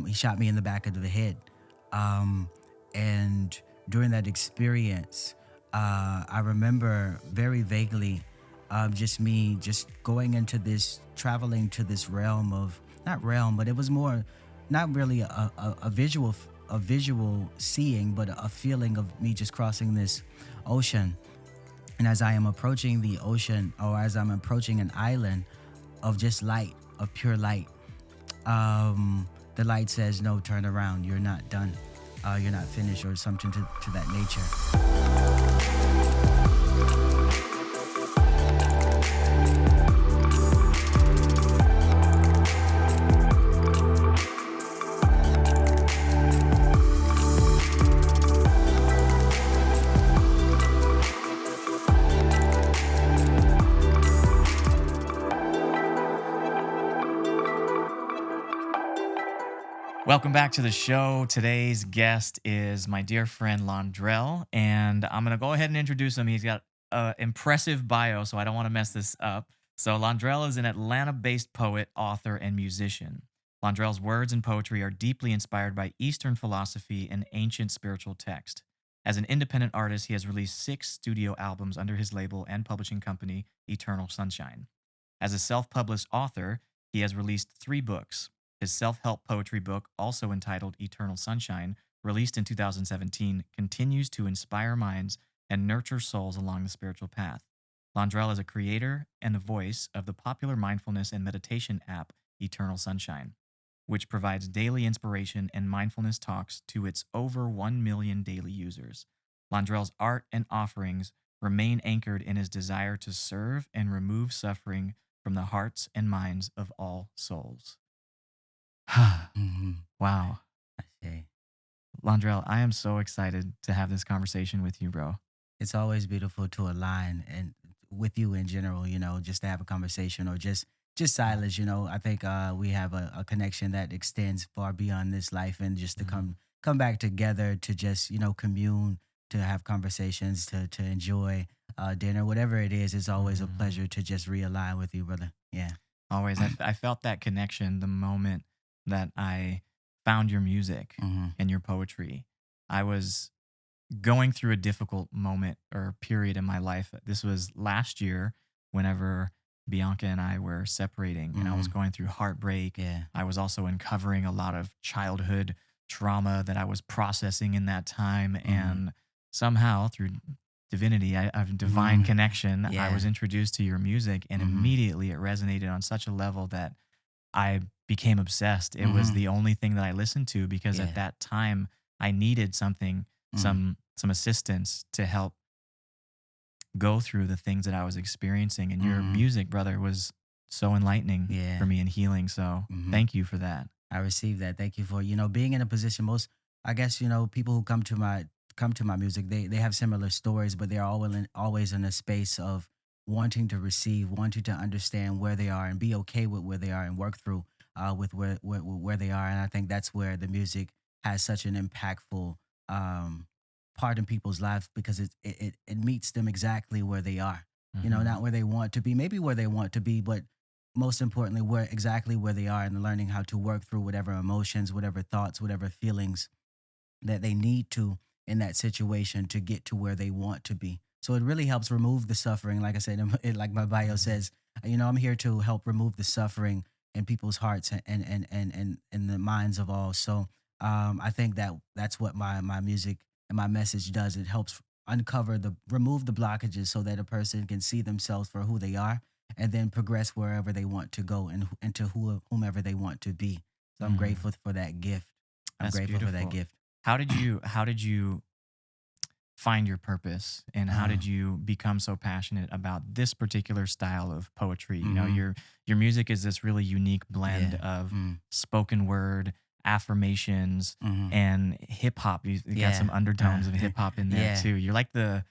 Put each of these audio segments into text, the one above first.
he shot me in the back of the head. Um, and during that experience, I remember very vaguely just me just going into this, traveling to this realm of, not realm, but it was more, not really a visual, a visual seeing, but a feeling of me just crossing this ocean. And as I am approaching the ocean, or as I'm approaching an island of just light, of pure light, the light says, no, turn around. You're not done. You're not finished, or something to that nature. Welcome back to the show. Today's guest is my dear friend Londrelle, and I'm going to go ahead and introduce him. He's got an impressive bio, so I don't want to mess this up. So, Londrelle is an Atlanta based poet, author, and musician. Londrelle's words and poetry are deeply inspired by Eastern philosophy and ancient spiritual text. As an independent artist, he has released 6 studio albums under his label and publishing company, Eternal Sunshine. As a self published author, he has released 3 books. His self help poetry book, also entitled Eternal Sunshine, released in 2017, continues to inspire minds and nurture souls along the spiritual path. Londrelle is a creator and the voice of the popular mindfulness and meditation app Eternal Sunshine, which provides daily inspiration and mindfulness talks to its over 1 million daily users. Londrelle's art and offerings remain anchored in his desire to serve and remove suffering from the hearts and minds of all souls. Mm-hmm. Wow. I see. Londrelle, I am so excited to have this conversation with you, bro. It's always beautiful to align and with you in general, just to have a conversation, or just silence. I think we have a connection that extends far beyond this life, and just to Mhm. come back together to just commune, to have conversations, to enjoy dinner, whatever it is. It's always a Mhm. pleasure to just realign with you, brother. Yeah. Always. I felt that connection the moment that I found your music Hmm. and your poetry. I was going through a difficult moment or period in my life. This was last year whenever Bianca and I were separating, and I was Hmm. going through heartbreak. Yeah. I was also uncovering a lot of childhood trauma that I was processing in that time. Hmm. And somehow, through divinity, of divine Hmm. connection, I Yeah. was introduced to your music, and Hmm. immediately it resonated on such a level that I became obsessed. It was Hmm. the only thing that I listened to because at Yeah. that time I needed something, Hmm. some assistance to help go through the things that I was experiencing. And your Hmm. music, brother, was so enlightening for Yeah. me and healing. So Hmm. thank you for that. I received that. Thank you for being in a position. Most, I guess, people who come to my music, they have similar stories, but they're always in a space of wanting to receive, wanting to understand where they are, and be okay with where they are, and work through with where they are. And I think that's where the music has such an impactful um, part in people's lives, because it meets them exactly where they are. Hmm. Not where they want to be, maybe where they want to be, but most importantly, where they are, and learning how to work through whatever emotions, whatever thoughts, whatever feelings that they need to in that situation to get to where they want to be. So it really helps remove the suffering. Like I said, like my bio Hmm. says, I'm here to help remove the suffering in people's hearts, and the minds of all. So I think that's what my music and my message does. It helps remove the blockages, so that a person can see themselves for who they are, and then progress wherever they want to go, and to whomever they want to be. So I'm Hmm. grateful for that gift. I'm That's grateful for that beautiful. gift. How did you find your purpose, and how Uh, did you become so passionate about this particular style of poetry? mhm. Your music is this really unique blend Yeah. of Mm. spoken word, affirmations, Mhm. and hip hop. You got Yeah. some undertones of hip hop in there Yeah. too. You're like the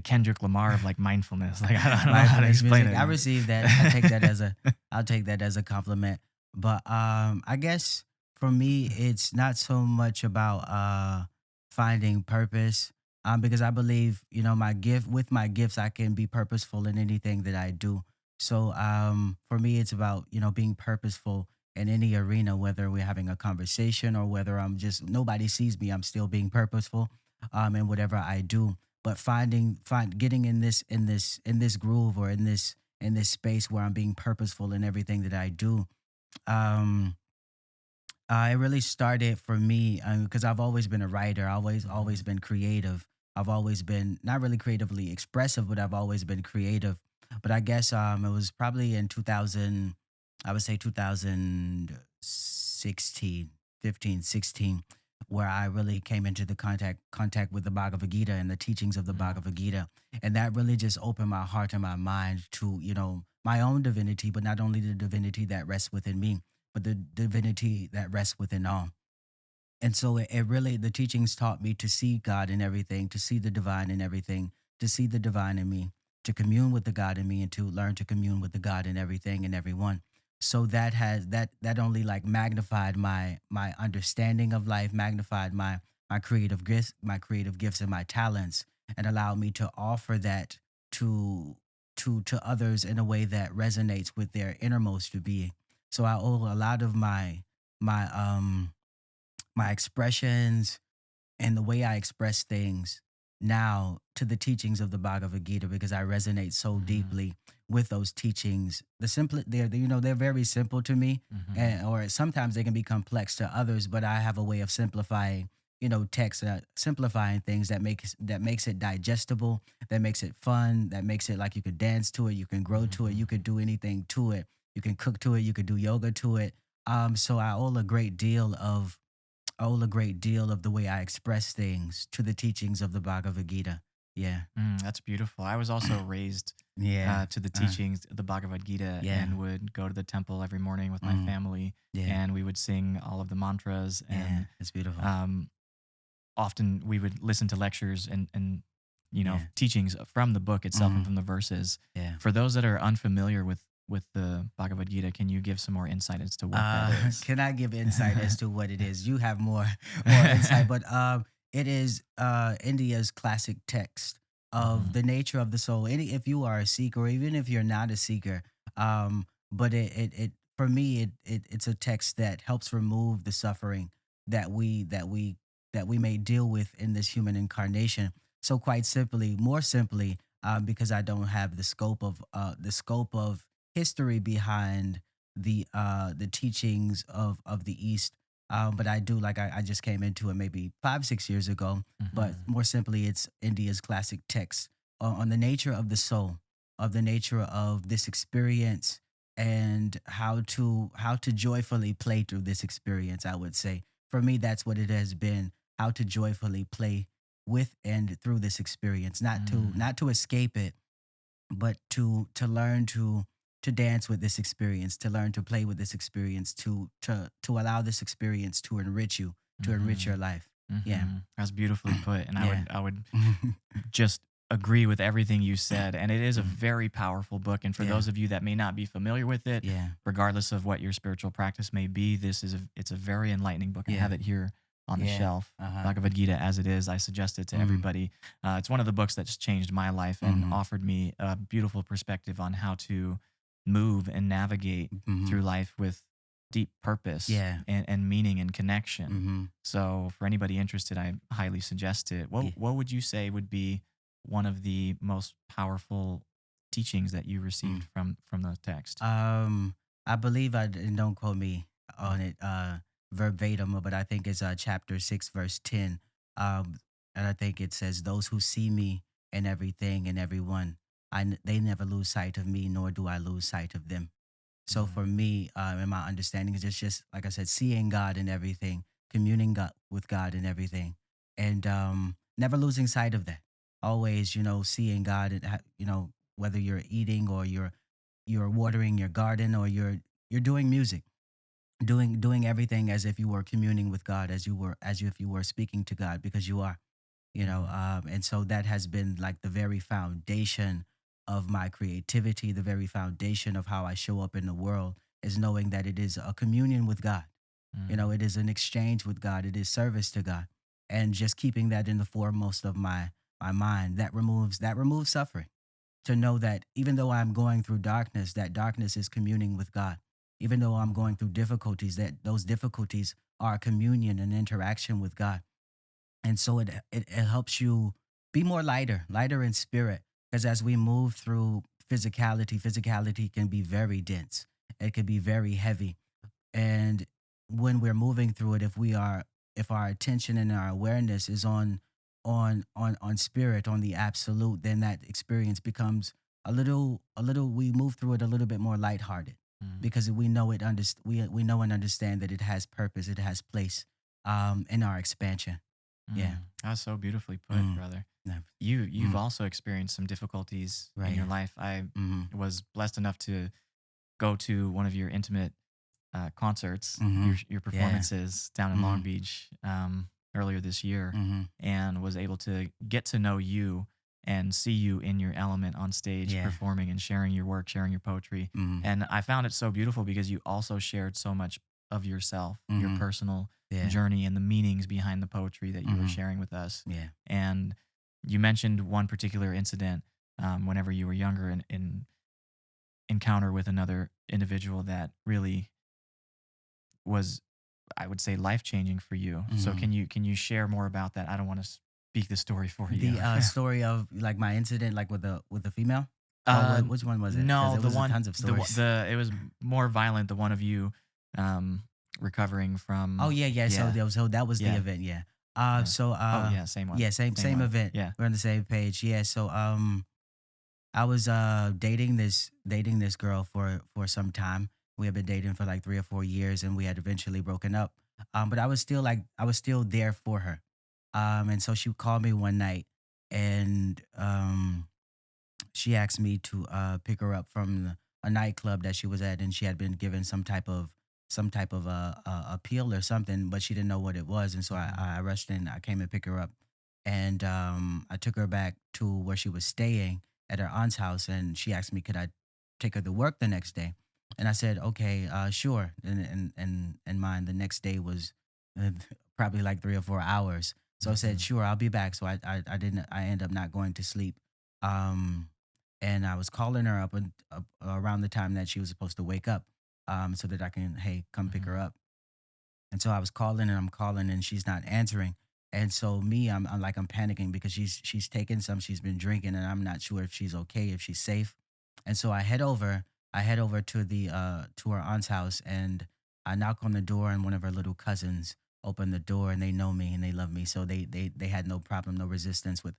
Kendrick Lamar of like mindfulness. Like I don't know how to Mindfulness explain music. I it. receive that. I'll take that as a compliment. But I guess for me it's not so much about finding purpose. Because I believe, with my gifts I can be purposeful in anything that I do. So for me it's about, being purposeful in any arena, whether we're having a conversation or whether I'm just nobody sees me, I'm still being purposeful in whatever I do. But getting in this groove or in this space where I'm being purposeful in everything that I do. Um, it really started for me because I've always been a writer. Always Mhm. been creative. I've always been not really creatively expressive, but I've always been creative. But I guess it was probably in 2000, I would say 2016, 15, 16, where I really came into the contact with the Bhagavad Gita and the teachings of the Mm. Bhagavad Gita, and that really just opened my heart and my mind to my own divinity, but not only the divinity that rests within me, but the divinity that rests within all. And so it really, the teachings taught me to see God in everything, to see the divine in everything, to see the divine in me, to commune with the God in me, and to learn to commune with the God in everything and everyone. So that only like magnified my understanding of life, magnified my creative gifts and my talents, and allowed me to offer that to to others in a way that resonates with their innermost being. So I owe a lot of my expressions and the way I express things now to the teachings of the Bhagavad Gita because I resonate so Mhm. deeply with those teachings. They're very simple to me, Mhm. and or sometimes they can be complex to others. But I have a way of simplifying, text, simplifying things that makes it digestible, that makes it fun, that makes it like you could dance to it, you can grow to it, you Mhm. could do anything to it, you can cook to it, you could do yoga to it. So I owe a great deal of the way I express things to the teachings of the Bhagavad Gita. Yeah. That's beautiful. I was also raised Yeah. to the Uh, teachings of the Bhagavad Gita yeah. and would go to the temple every morning with my Mm, family, yeah. and we would sing all of the mantras. Yeah. And It's beautiful. um, often we would listen to lectures and Yeah. teachings from the book itself and Mm, from the verses. yeah. For those that are unfamiliar with the Bhagavad Gita, can you give some more insight as to what that is? Can I give insight as to what it is? You have more more insight, but it is India's classic text of Mhm. the nature of the soul. If you are a seeker, or even if you're not a seeker, but it for me it's a text that helps remove the suffering that we may deal with in this human incarnation. So quite simply, more simply, because I don't have the scope of history behind the teachings of the East. But I do like I just came into it maybe 5 6 years ago. But Mhm. more simply, it's India's classic text on the nature of the soul, of the nature of this experience, and how to joyfully play through this experience. I would say for me, that's what it has been: how to joyfully play with and through this experience, not to Mm. not to escape it, but to learn to dance with this experience, to learn to play with this experience, to allow this experience to enrich you, to enrich your Mhm. life. Yeah. Mhm. That's beautifully put, and I Yeah. would I would just agree with everything you said. And it is a Mm. very powerful book. And for Yeah. those of you that may not be familiar with it, Yeah. regardless of what your spiritual practice may be, it's a very enlightening book. I have Yeah. it here on the Yeah. shelf. Uh-huh. Bhagavad Gita as it is. I suggest it to Mm. everybody. It's one of the books that's changed my life and Mhm. offered me a beautiful perspective on how to move and navigate through Mhm. life with deep purpose Yeah. and meaning and connection. Mhm. So for anybody interested, I highly suggest it. Yeah. What would you say would be one of the most powerful teachings that you received Mm. from the text? I believe and don't quote me on it verbatim, but I think it's chapter 6, verse 10. Um, and I think it says, "Those who see me in everything and everyone, they never lose sight of me, nor do I lose sight of them." So for Mm, me, in my understanding, is just like I said, seeing God in everything, communing with God in everything, and never losing sight of that. Always, seeing God, and whether you're eating or you're watering your garden or you're doing music, doing everything as if you were communing with God, as if you were speaking to God, because you are, mm, and so that has been like the very foundation of my creativity, the very foundation of how I show up in the world, is knowing that it is a communion with God. mm, It is an exchange with God, it is service to God, and just keeping that in the foremost of my mind, that removes suffering. To know that even though I'm going through darkness, that darkness is communing with God. even though I'm going through difficulties, that those difficulties are a communion and interaction with God. And so it helps you be more lighter in spirit. Because as we move through physicality can be very dense. It can be very heavy. And when we're moving through it, if our attention and our awareness is on spirit, on the absolute, then that experience becomes a little we move through it a little bit more lighthearted, Mhm. because we know and understand that it has purpose, it has place in our expansion. Yeah. That's so beautifully put, Mm. brother. No. You've Mm. also experienced some difficulties in Right. your life. I Mm. was blessed enough to go to one of your intimate concerts, Mm. your Yeah. performances down in Long Mm. Beach earlier this year, Mm. and was able to get to know you and see you in your element on stage Yeah. performing and sharing your work, sharing your poetry. Mm. And I found it so beautiful because you also shared so much of yourself, your Mm. personal Yeah. journey and the meanings behind the poetry that you were Mm. sharing with us. Yeah. And you mentioned one particular incident whenever you were younger in encounter with another individual that really was, I would say, life changing for you. So Mm. can you share more about that? I don't want to speak the story for you. The story of like my incident, like with the female, or uh, which one was it? Because no, it the was a one tons of the stories. the it was more violent. The one of you recovering Oh from yeah, yeah. yeah So that was the yeah event. Yeah. yeah. So Oh yeah, same one, yeah, same same one. event. Yeah. We're on the same page. Yeah. So I was dating this girl for some time. We had been dating for like 3 or 4 years, and we had eventually broken up. But I was still there for her. And so she called me one night, and she asked me to pick her up from a nightclub that she was at, and she had been given some type of appeal or something, but she didn't know what it was, and so Hmm. I rushed in. I came and picked her up, and I took her back to where she was staying at her aunt's house, and she asked me could I take her to work the next day, and I said okay, sure. And mine the next day was uh, probably like 3 or 4 hours, so I said Hmm. sure, I'll be back. So I didn't I ended up not going to sleep. Um, and I was calling her up around the time that she was supposed to wake up, so that I can, hey, come pick Hmm. her up. And so I was calling and I'm calling and she's not answering. And so I'm like I'm panicking because she's taken some, she's been drinking, and I'm not sure if she's okay, if she's safe. And so I head over to her aunt's house, and I knock on the door, and one of her little cousins opened the door, and they know me and they love me. So they had no problem, no resistance with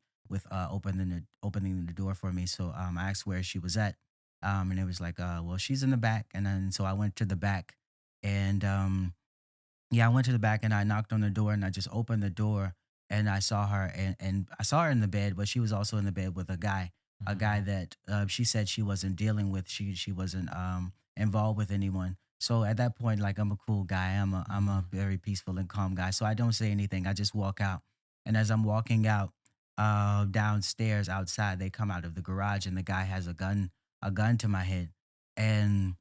opening the door for me. So I asked where she was at. And it was like, well, she's in the back. And then so I went to the back, and yeah, I went to the back and I knocked on the door and I just opened the door, and I saw her, and I saw her in the bed, but she was also in the bed with a guy Hmm. that she said she wasn't dealing with. She wasn't involved with anyone. So at that point, like I'm a cool guy. I'm a Hmm. very peaceful and calm guy. So I don't say anything. I just walk out. And as I'm walking out downstairs outside, they come out of the garage, and the guy has a gun to my head. And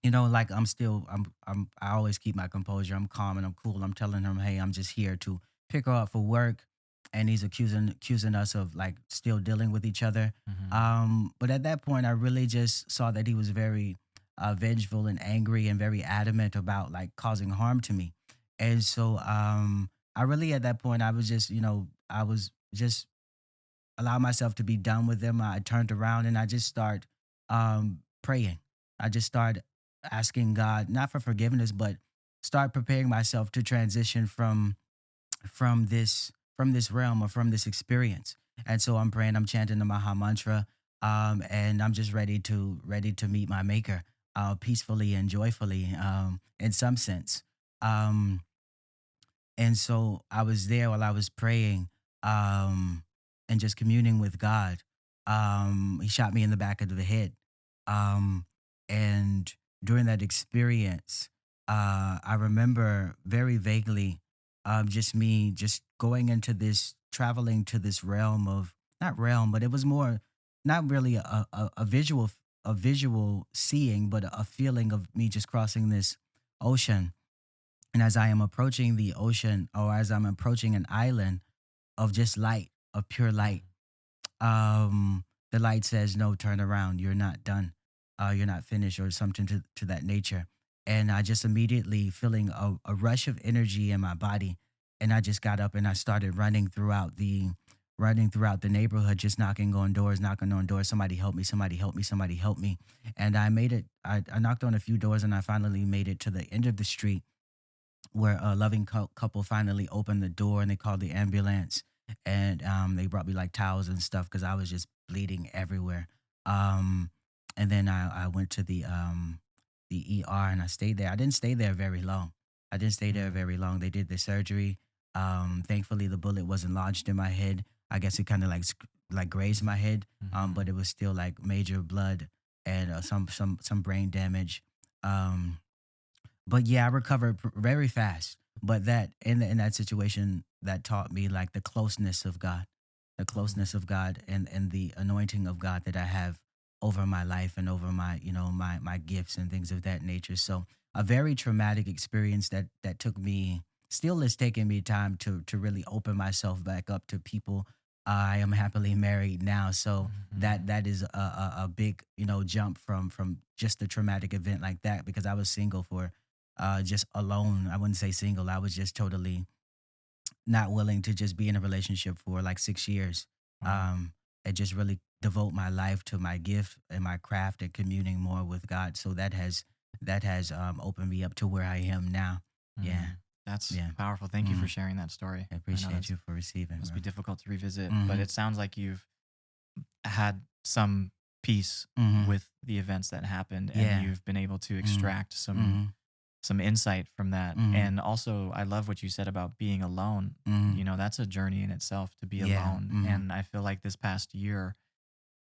like I always keep my composure. I'm calm and I'm cool. I'm telling him, hey, I'm just here to pick her up for work, and he's accusing us of like still dealing with each other. Hmm. But at that point, I really just saw that he was very vengeful and angry and very adamant about like causing harm to me. And so I really at that point I was just allow myself to be done with them. I turned around and I just start praying. I just start asking God not for forgiveness, but start preparing myself to transition from this realm or from this experience. And so I'm praying, I'm chanting the Maha Mantra, and I'm just ready to meet my Maker, peacefully and joyfully, in some sense. Um, and so I was there while I was praying, um, and just communing with God. He shot me in the back of the head. Um, and during that experience, I remember very vaguely just me just going into this, traveling to this realm of, not realm, but it was more, not really a visual seeing, but a feeling of me just crossing this ocean. And as I am approaching the ocean, or as I'm approaching an island of just light, of pure light, the light says, no, turn around. You're not done. You're not finished, or something to that nature. and I just immediately feeling a rush of energy in my body, and I just got up and I started running throughout the neighborhood, just knocking on doors. Somebody help me! Somebody help me! Somebody help me! And I made it. I knocked on a few doors, and I finally made it to the end of the street where a loving couple finally opened the door and they called the ambulance, and they brought me like towels and stuff because I was just bleeding everywhere. Um, and then I went to the ER and I stayed there. I didn't stay there very long. I didn't stay there Mm, very long. They did the surgery. Thankfully, the bullet wasn't lodged in my head. I guess it kind of like grazed my head, but mhm, it was still like major blood and some brain damage. Um, but yeah, I recovered very fast. But that in that situation, that taught me like the mhm, closeness of God, and the anointing of God that I have over my life and over my my gifts and things of that nature. So a very traumatic experience that took me still is taking me time to really open myself back up to people. I am happily married now, so mhm. that is a big jump from just a traumatic event like that, because I was single for just alone. I wouldn't say single. I was just totally not willing to just be in a relationship for like 6 years. Wow. Um, and just really devote my life to my gift and my craft and communing more with God. So that has opened me up to where I am now. Yeah, Mm, that's yeah. powerful. Thank you for Mm. sharing that story. I I know appreciate that's you for receiving, must bro. be difficult to revisit, but Mm-hmm. it sounds like you've had some peace Mm-hmm. with the events that happened and Yeah. you've been able to Mm-hmm. extract Mm-hmm. some insight from that. Mm-hmm. And also I love what you said about being alone. Mm-hmm. You know, that's a journey in itself to be Yeah. alone. Mm-hmm. And I feel like this past year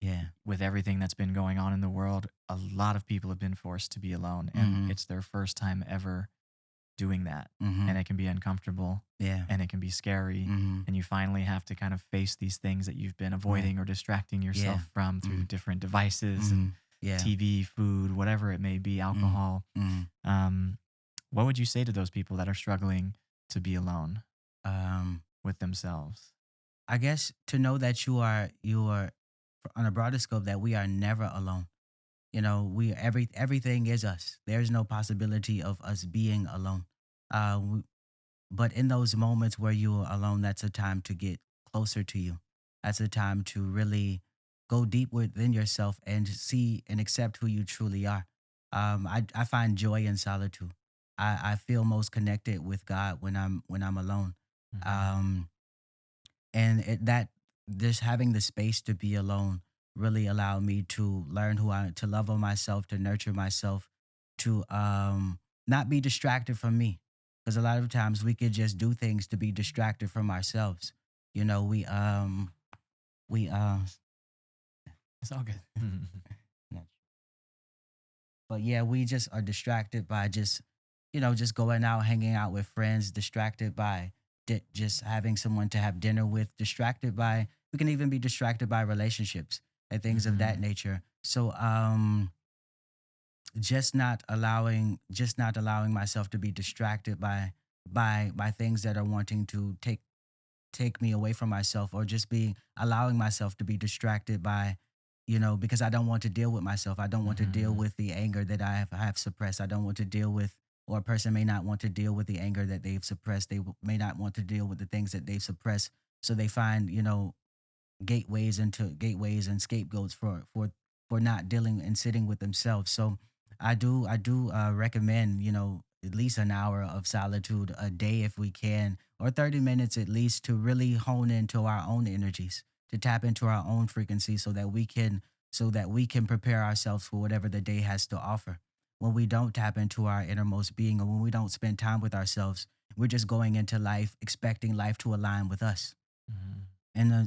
Yeah. with everything that's been going on in the world, a lot of people have been forced to be alone and Mm-hmm. it's their first time ever doing that. Mm-hmm. And it can be uncomfortable Yeah. and it can be scary. Mm-hmm. And you finally have to kind of face these things that you've been Right. avoiding or distracting Yeah. yourself from through Mm-hmm. different devices Mm-hmm. and Yeah. TV, food, whatever it may be, Mm-hmm. alcohol. Mm-hmm. Um, what would you say to those people that are struggling to be alone Um, with themselves? I guess to know that you are on a broader scope, that we are never alone. We everything is us. There's no possibility of us being alone. Uh, w- but in those moments where you are alone, that's a time to get closer to you. That's a time to really go deep within yourself and see and accept who you truly are. I find joy in solitude. I feel most connected with God when I'm alone. Hmm. Um, and that just having the space to be alone really allowed me to learn who I to love on myself, to nurture myself, to not be distracted from me, because a lot of times we could just do things to be distracted from ourselves. you know we um we It's all good. But yeah, we just are distracted by just going out, hanging out with friends, distracted by just having someone to have dinner with, distracted by, we can even be distracted by relationships and things of that Hmm. nature. So, just not allowing myself to be distracted by things that are wanting to take me away from myself, or just being allowing myself to be distracted by, because I don't want to deal with myself. I don't want to deal Hmm. with the anger that I have suppressed. I don't want to deal with, or a person may not want to deal with the anger that they've suppressed. They may not want to deal with the things that they've suppressed. So they find, gateways and scapegoats for not dealing and sitting with themselves. So I do recommend, at least an hour of solitude a day if we can, or 30 minutes at least, to really hone into our own energies, to tap into our own frequency, so that we can prepare ourselves for whatever the day has to offer. When we don't tap into our innermost being, or when we don't spend time with ourselves, we're just going into life expecting life to align with us. Hmm.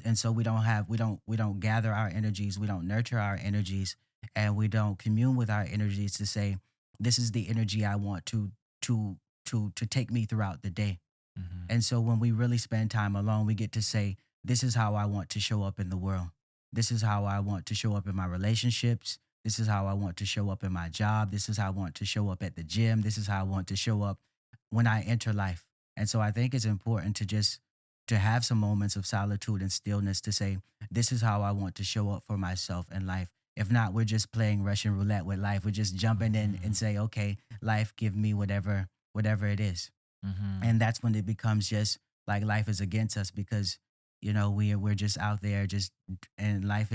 And so we don't gather our energies, we don't nurture our energies, and we don't commune with our energies to say, this is the energy I want to to take me throughout the day. Hmm. And so when we really spend time alone, we get to say, this is how I want to show up in the world. This is how I want to show up in my relationships. This is how I want to show up in my job. This is how I want to show up at the gym. This is how I want to show up when I enter life. And so I think it's important to have some moments of solitude and stillness to say, this is how I want to show up for myself in life. If not, we're just playing Russian roulette with life. We're just jumping in and Mhm. say, okay, life, give me whatever it is. Mhm. And that's when it becomes just like life is against us because we're just out there just, and life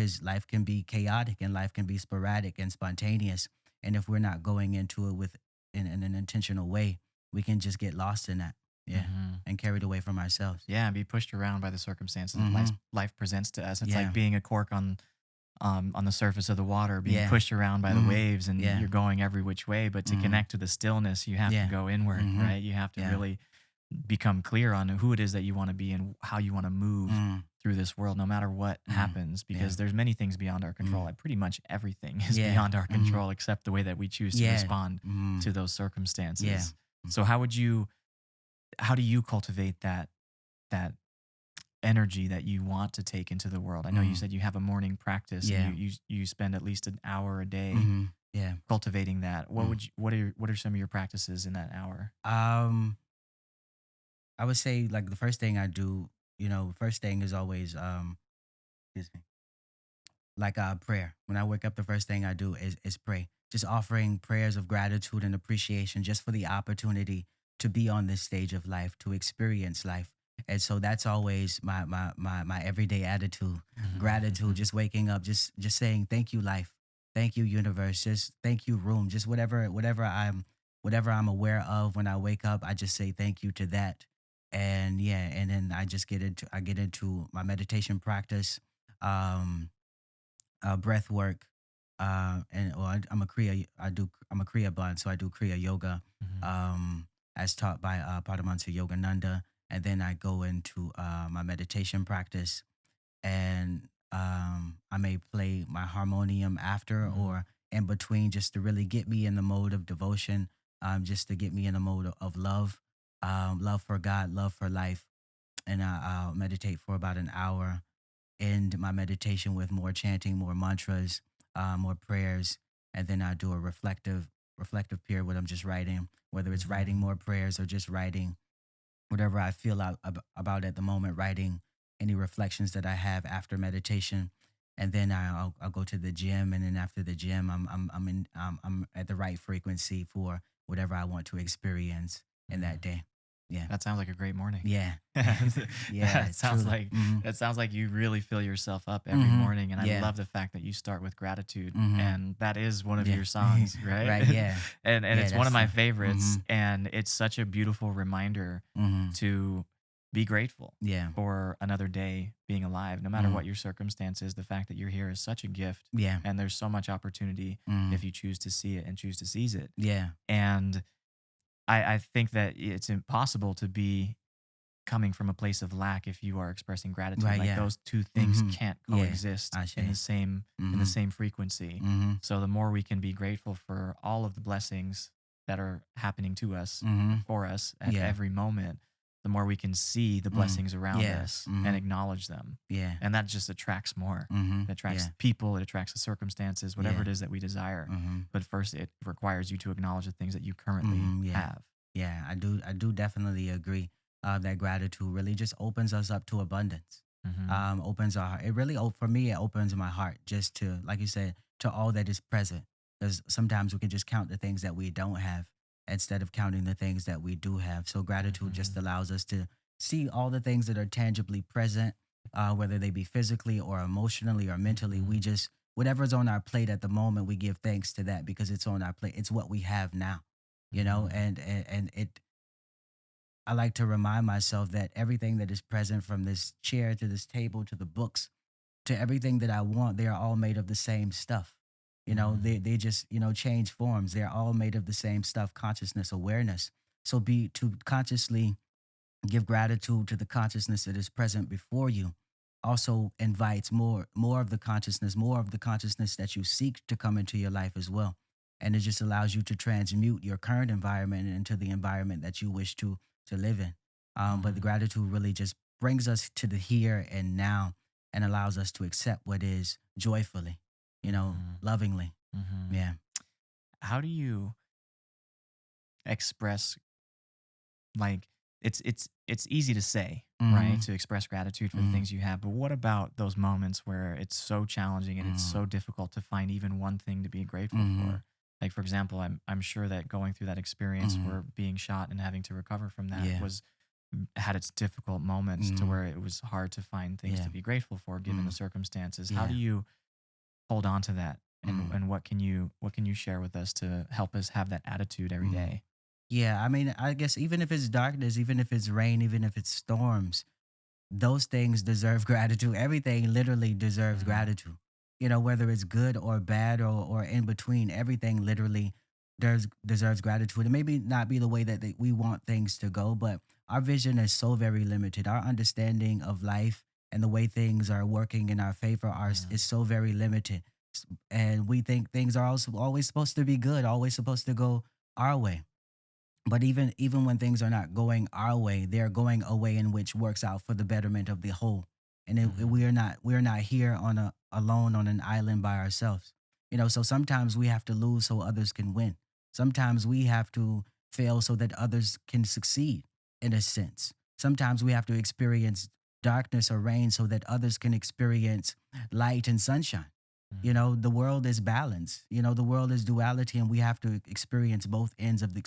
can be chaotic and life can be sporadic and spontaneous, and if we're not going into it with in an intentional way, we can just get lost in that. Yeah. Mhm. And carried away from ourselves. Yeah, and be pushed around by the circumstances that Mm-hmm. life presents to us. It's like Yeah. being a cork on the surface of the water, being Yeah. pushed around by the Mm-hmm. waves, and Yeah. you're going every which way. But to Mm-hmm. connect to the stillness, you have to Yeah. go inward, Mm-hmm. right? You have to Yeah. really become clear on who it is that you want to be and how you want to move Mm. through this world, no matter what Mm. happens. Yeah. Because there's many things beyond our control. Mm. Like pretty much everything is Yeah. beyond our Mm. control, except the way that we choose to Yeah. respond Mm. to those Yeah. circumstances. Mm. So how do you cultivate that energy that you want to take into the world? I know you Mm. said you have a morning practice and you Yeah. you you spend at least an hour a day Mm-hmm. Yeah. cultivating that. Mm. What are some of your practices in that hour? um I would say like the first thing I do, first thing is always excuse me, like prayer. When I wake up, the first thing I do is pray. Just offering prayers of gratitude and appreciation just for the opportunity to be on this stage of life, to experience life. And so that's always my everyday attitude. Gratitude, just waking up, just saying thank you, life. Thank you, universe. Just thank you, room. Just whatever I'm aware of when I wake up, I just say thank you to that. And yeah, and then I get into my meditation practice. Um Breath work, and well, I'm a I'm a Kriya bond, so I do Kriya yoga, Mhm. um, as taught by Padamahansa Yogananda, and then I go into my meditation practice, and I may play my harmonium after Mhm. or in between, just to really get me in the mode of devotion, just to get me in the mode of love, love for God, love for life, and I'll meditate for about an hour, end my meditation with more chanting, more mantras, more prayers, and then I do a reflective period where I'm just writing, whether it's writing Mhm. more prayers or just writing whatever I feel about at the moment, writing any reflections that I have after meditation. And then I'll go to the gym, and then after the gym, I'm at the right frequency for whatever I want to experience in that Mhm. day. Yeah, That sounds like a great morning. yeah, yeah, that sounds truly. like Mm-hmm. that sounds like you really fill yourself up every Mm-hmm. morning, and I Yeah. love the fact that you start with gratitude, Mm-hmm. and that is one of Yeah. your songs, right? Right, yeah. And Yeah, it's one of that's my the favorites, mhm, and it's such a beautiful reminder mhm. to be grateful Yeah. for another day being alive, no matter Mhm. what your circumstances. The fact that you're here is such a gift, Yeah. and there's so much opportunity Mhm. if you choose to see it and choose to seize it. Yeah. And I think that it's impossible to be coming from a place of lack if you are expressing gratitude. Right, Like yeah. those two things Mhm. can't Yeah. coexist I in the see. Mhm. same frequency. Mhm. So the more we can be grateful for all of the blessings that are happening to us Mhm. for us at Yeah. every moment, the more we can see the Mhm. blessings around Yeah. us and Mhm. acknowledge them. Yeah. And that just attracts more. Mhm. It attracts Yeah. people, it attracts the circumstances, whatever Yeah. it is that we desire. Mhm. But first, it requires you to acknowledge the things that you currently Mhm. Yeah. have. Yeah. I do definitely agree. That gratitude really just opens us up to abundance. Hmm. Opens our heart. It really for me it opens my heart just to, like you said, to all that is present. Because sometimes we can just count the things that we don't have instead of counting the things that we do have. So gratitude just Hmm. allows us to see all the things that are tangibly present, whether they be physically or emotionally or mentally. We Hmm. just whatever's on our plate at the moment, we give thanks to that because it's on our plate. It's what we have now, Hmm. and it I like to remind myself that everything that is present, from this chair to this table to the books to everything that I want, they are all made of the same stuff. Mhm. They just, change forms. They're all made of the same stuff, consciousness, awareness. So be to consciously give gratitude to the consciousness that is present before you also invites more of the consciousness, more of the consciousness that you seek to come into your life as well. And it just allows you to transmute your current environment into the environment that you wish to live in. But the Mhm. gratitude really just brings us to the here and now and allows us to accept what is joyfully, Mhm. lovingly. Mhm. Yeah. How do you express, like, it's easy to say, right? Mm-hmm. To express gratitude for the Mm-hmm. things you have. But what about those moments where it's so challenging and it's so difficult to find even one thing to be grateful Mm-hmm. for? Like for example, I'm sure that going through that experience Mm-hmm. where being shot and having to recover from that Yeah. was had its difficult moments to Mm-hmm. where it was hard to find things Yeah. to be grateful for given the Mm-hmm. circumstances. How do Yeah. you hold on to that? Mm-hmm. And what can you share with us to help us have that attitude every Mm-hmm. day? Yeah, I mean, I guess even if it's darkness, even if it's rain, even if it's storms, those things deserve gratitude. Everything literally deserves Mm, gratitude. You know, whether it's good or bad or in between, everything literally deserves gratitude. It maybe not be the way that we want things to go, but our vision is so very limited. Our understanding of life and the way things are working in our favor is mm, so very limited. And we think things are also always supposed to be good, always supposed to go our way, but even when things are not going our way, they're going a way in which works out for the betterment of the whole. And mm, we are not here on a alone on an island by ourselves. You know, so sometimes we have to lose so others can win. Sometimes we have to fail so that others can succeed. In a sense, sometimes we have to experience darkness or rain so that others can experience light and sunshine. You mm, know, the world is balance. You know, the world is duality, and we have to experience both ends of the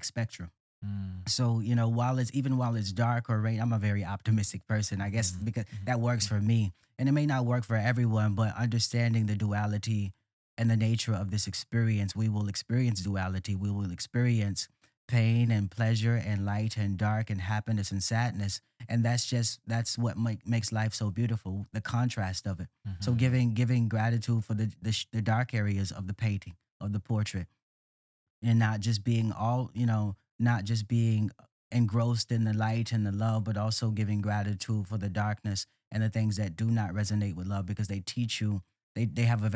spectrum. mm, So, you know, while it's dark or rain, I'm a very optimistic person, I guess, mhm, because mhm, that works mhm, for me. And it may not work for everyone, but understanding the duality and the nature of this experience, we will experience duality. We will experience pain and pleasure and light and dark and happiness and sadness. And that's what makes life so beautiful, the contrast of it. So mhm, giving gratitude for the dark areas of the painting, of the portrait, and not just being not just being engrossed in the light and the love, but also giving gratitude for the darkness and the things that do not resonate with love, because they teach you, they have a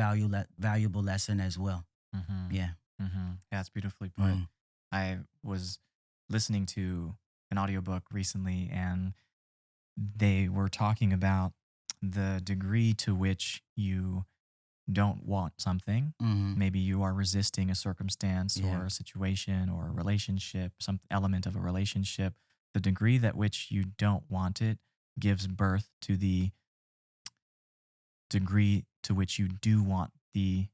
valuable lesson as well. mhm, Yeah. mhm. That's beautifully put. Mm. I was listening to an audiobook recently and they were talking about the degree to which you don't want something. Hmm. Maybe you are resisting a circumstance Yeah. or a situation or a relationship, some element of a relationship. The degree that which you don't want it gives birth to the degree to which you do want the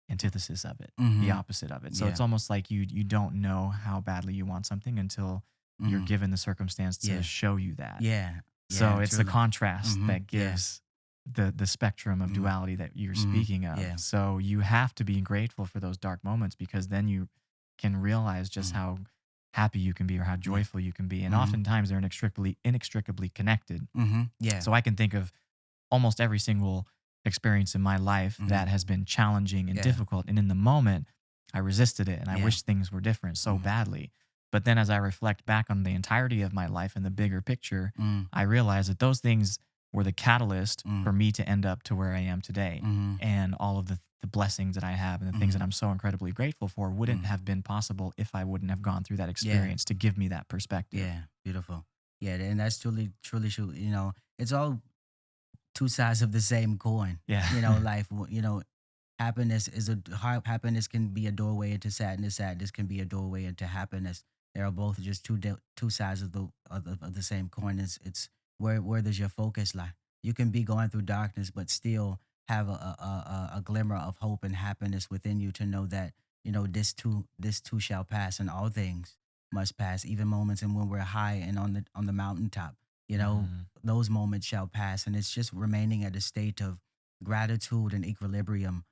antithesis of it, the Hmm. opposite of it. So it's Yeah. almost like you don't know how badly you want something until you're Hmm. given the circumstance to Yeah. show you that. Yeah. So Yeah. it's the Truly. contrast Hmm. that Yeah. gives the spectrum of Hmm. duality that you're Hmm. speaking of. Yeah. So you have to be grateful for those dark moments because then you can realize just Hmm. how happy you can be or how Yeah. joyful you can be. And Hmm. oftentimes they're inextricably connected. Hmm. Yeah. So I can think of almost every single experience in my life Hmm. that has been challenging and Yeah. difficult. And in the moment, I resisted it and I Yeah. wish things were different so Hmm. badly. But then as I reflect back on the entirety of my life and the bigger picture, Hmm. I realize that those things were the catalyst Hmm. for me to end up to where I am today. Hmm. And all of the blessings that I have and the things that Hmm. I'm so incredibly grateful for wouldn't Hmm. have been possible if I wouldn't have gone through that Yeah. experience to give me that perspective. Yeah, beautiful. Yeah, and that's truly true. You know, it's all two sides of the same coin. Yeah. You know, happiness happiness can be a doorway into sadness. Sadness can be a doorway into happiness. They are both just two sides of the same coin. It's where does your focus lie? You can be going through darkness, but still have a glimmer of hope and happiness within you to know that this too shall pass, and all things must pass, even moments and when we're high and on the mountaintop. You know, Hmm. those moments shall pass, and it's just remaining at a state of gratitude and equilibrium,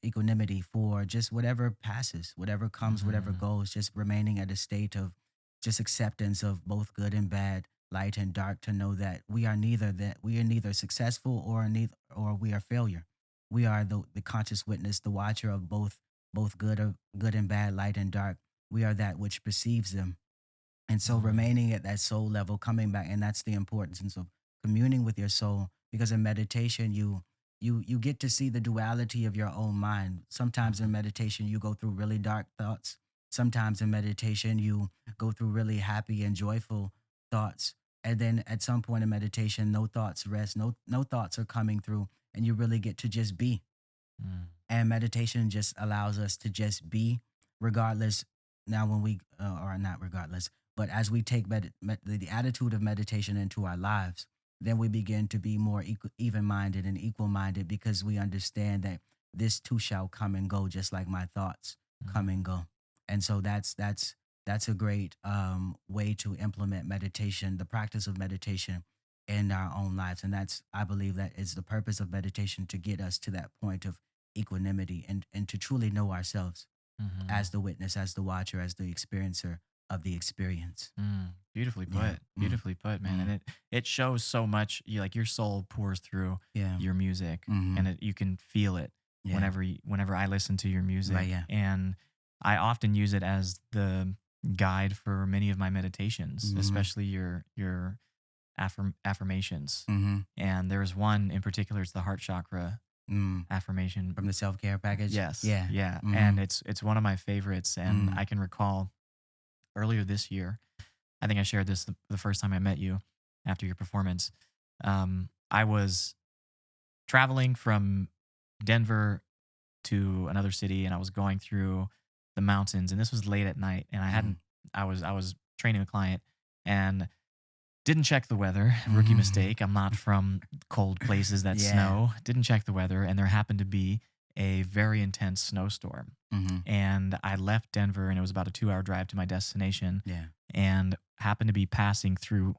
equanimity for just whatever passes, whatever comes, whatever Hmm. goes. Just remaining at a state of just acceptance of both good and bad, light and dark, to know that we are neither successful or we are failure. We are the conscious witness, the watcher of both good and bad, light and dark. We are that which perceives them. And so Hmm. remaining at that soul level, coming back, and that's the importance of communing with your soul, because in meditation you get to see the duality of your own mind. Sometimes in Hmm. meditation you go through really dark thoughts. Sometimes in meditation you go through really happy and joyful thoughts. And then at some point in meditation, no thoughts rest, no thoughts are coming through, and you really get to just be. Hmm. And meditation just allows us to just be, regardless. now when we or not regardless, but as we take the attitude of meditation into our lives, then we begin to be more even minded and equal minded because we understand that this too shall come and go, just like my thoughts come and Mm. go. And so that's a great way to implement meditation, the practice of meditation in our own lives. And that's, I believe, that is the purpose of meditation, to get us to that point of equanimity and to truly know ourselves as Mhm. the witness, as the watcher, as the experiencer of the experience. Beautifully Yeah. put. Beautifully put, man. And Mm, it shows so much. You like your soul pours through yeah. your music, Mm-hmm. and you can feel it Yeah. whenever I listen to your Right. music. Yeah. And I often use it as the guide for many of my meditations, Mm-hmm. especially your affirmations. Mm-hmm. And there's one in particular. It's the heart chakra Mm. affirmation. From the self care package. Yes, Yeah. yeah, Mm-hmm. and it's one of my favorites. And Mm. I can recall earlier this year, I think I shared this the first time I met you after your performance. I was traveling from Denver to another city, and I was going through the mountains, and this was late at night, and Mm. I was training a client, and didn't check the weather. Rookie Mm-hmm. mistake. I'm not from cold places that Yeah. snow. Didn't check the weather, and there happened to be a very intense snowstorm. Mm-hmm. And I left Denver, and it was about a 2 hour drive to my destination, Yeah. and happened to be passing through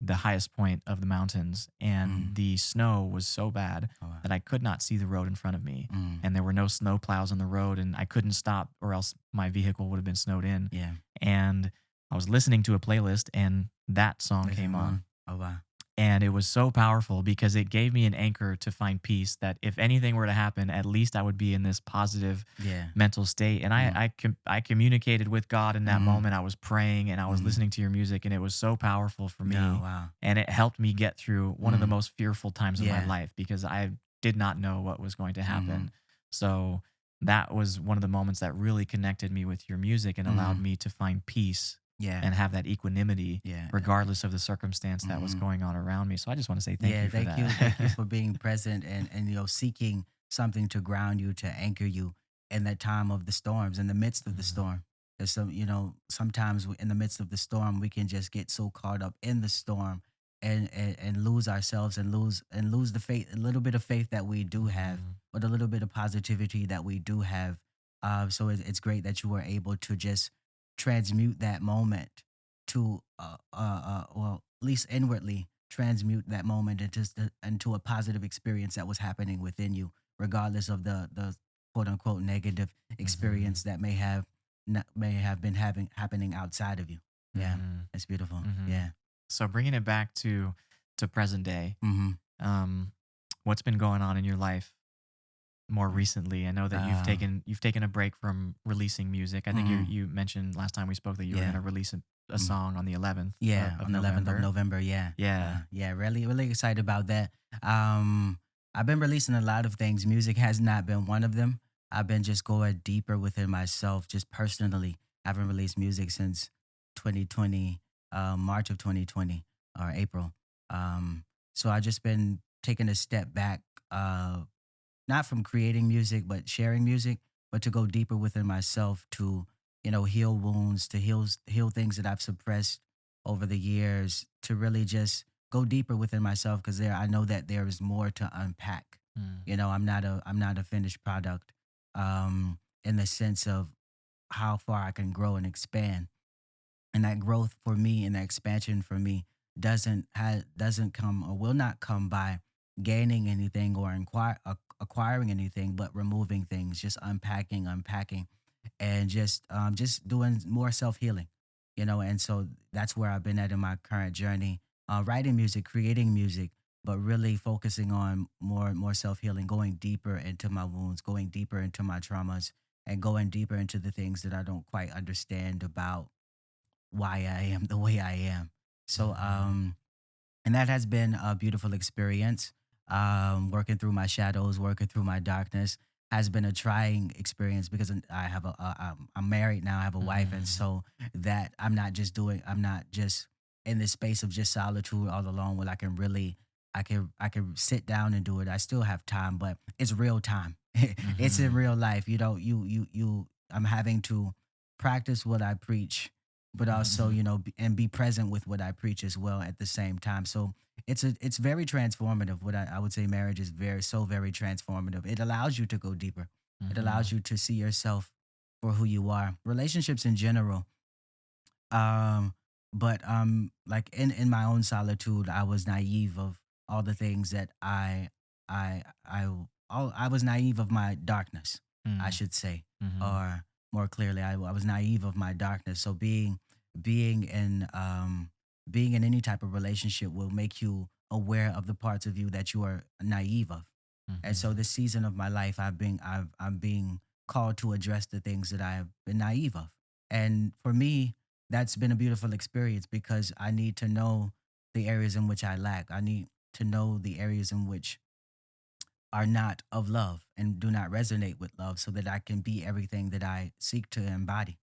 the highest point of the mountains. Mm. And the snow was so bad Oh, wow. that I could not see the road in front of me. Mm. And there were no snow plows on the road, and I couldn't stop, or else my vehicle would have been snowed in. Yeah. And I was listening to a playlist, and that song There's came him on. on. Oh, wow. And it was so powerful because it gave me an anchor to find peace, that if anything were to happen, at least I would be in this positive Yeah. mental state. And Mm. I communicated with God in that Mm-hmm. moment. I was praying, and I was Mm. listening to your music, and it was so powerful for Oh, me. wow. And it helped me get through one of the Mm. most fearful times of my Yeah. life, because I did not know what was going to Mm-hmm. happen. So that was one of the moments that really connected me with your music and allowed Mm. me to find peace Yeah. and have that equanimity Yeah. regardless of the circumstance that was Mm-hmm. going on around me. So I just want to say thank Yeah, you for thank you. Thank you that. for being present and seeking something to ground you, to anchor you in that time of the storms, in the midst of the Mhm. storm. There's some, sometimes in the midst of the storm, we can just get so caught up in the storm and lose ourselves and lose the faith, a little bit of faith that we do have, Mhm. or the little bit of positivity that we do have. So it's great that you were able to just transmute that moment to, well, at least inwardly transmute that moment into a positive experience that was happening within you, regardless of the quote unquote negative experience Mhm. that may have been having happening outside of you. Yeah, Mhm. it's beautiful. Mhm. Yeah. So bringing it back to present day, Mm-hmm. um, what's been going on in your life more recently? I know that Um. you've taken a break from releasing music. I think Mm-hmm. you mentioned last time we spoke that you were going Yeah. to release a Mm. song on the 11th Yeah. of On the 11th of November. November. Yeah. Yeah. Yeah. Really, really excited about that. Um. I've been releasing a lot of things. Music has not been one of them. I've been just going deeper within myself, just personally. I haven't released music since 2020, March of 2020 or April. Um. So I just been taking a step back, not from creating music, but sharing music, but to go deeper within myself, to, heal wounds, to heal things that I've suppressed over the years, to really just go deeper within myself, because I know that there is more to unpack. Mm. I'm not a finished product, in the sense of how far I can grow and expand. And that growth for me and that expansion for me doesn't come, or will not come, by gaining anything or acquiring anything, but removing things, just unpacking, and just doing more self-healing. And so that's where I've been at in my current journey, writing music, creating music, but really focusing on more self-healing, going deeper into my wounds, going deeper into my traumas, and going deeper into the things that I don't quite understand about why I am the way I am. So, Mhm. and that has been a beautiful experience. Working through my shadows, working through my darkness has been a trying experience, because I'm married now. I have a wife, and Mhm. so that I'm not just in this space of just solitude all alone, where I can sit down and do it. I still have time, but it's real time. It's in Mhm. real life. I'm having to practice what I preach, but also, Mhm. and be present with what I preach as well at the same time. So it's very transformative. I would say marriage is very transformative. It allows you to go deeper. It allows Mhm. you to see yourself for who you are. Relationships in general, um, but like in my own solitude, I was naive of all the things that I I was naive of my darkness, I Mhm. should say, Mhm. or more clearly, I was naive of my darkness. So being in being in any type of relationship will make you aware of the parts of you that you are naive of. And so Mhm. this season of my life, I'm being called to address the things that I have been naive of. And for me, that's been a beautiful experience because I need to know the areas in which I lack. I need to know the areas in which are not of love and do not resonate with love so that I can be everything that I seek to embody,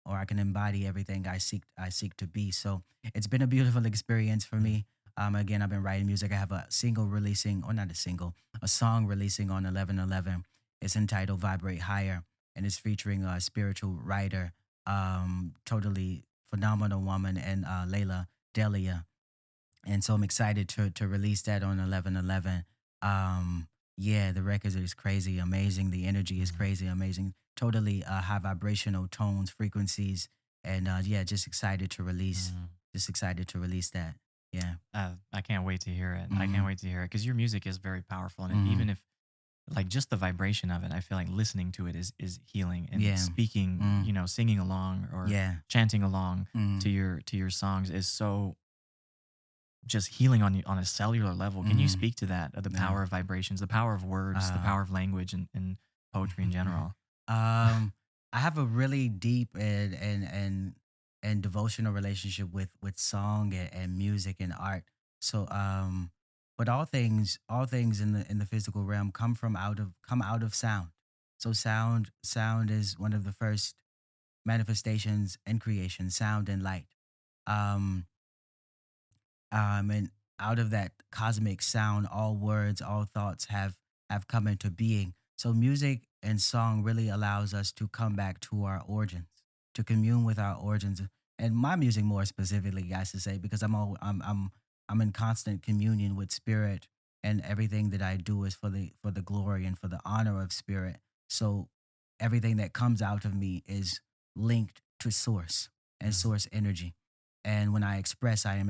or I can embody everything I seek to be. So it's been a beautiful experience for Mhm. me. Again, I've been writing music. I have a song releasing on 11/11. It's entitled "Vibrate Higher," and it's featuring a spiritual writer, totally phenomenal woman, and Layla Delia. And so I'm excited to release that on 11/11. Yeah, the record is crazy, amazing. The energy is Mhm. crazy, amazing. Totally high vibrational tones, frequencies, and yeah, Mhm. just excited to release that. Yeah. I can't wait to hear it. I can't Mm-hmm. wait to hear it because your music is very powerful, and Mm-hmm. even if like just the vibration of it, I feel like listening to it is healing and Yeah. speaking, Mm. singing along or Yeah. chanting along Mm. to your songs is so just healing on you on a cellular level. Can you Mm. speak to that, of the Yeah. power of vibrations, the power of words, the Uh, power of language and poetry in general? um, I have a really deep and devotional relationship with song and music and art. So but all things in the physical realm come out of sound. So sound is one of the first manifestations and creation, sound and light. Um and out of that cosmic sound, all words, all thoughts have come into being. So music and song really allows us to come back to our origins, to commune with our origins. And my music more specifically, guys, to say, because I'm in constant communion with spirit, and everything that I do is for the glory and for the honor of spirit. So everything that comes out of me is linked to source and Mhm. source energy. And when I express, I'm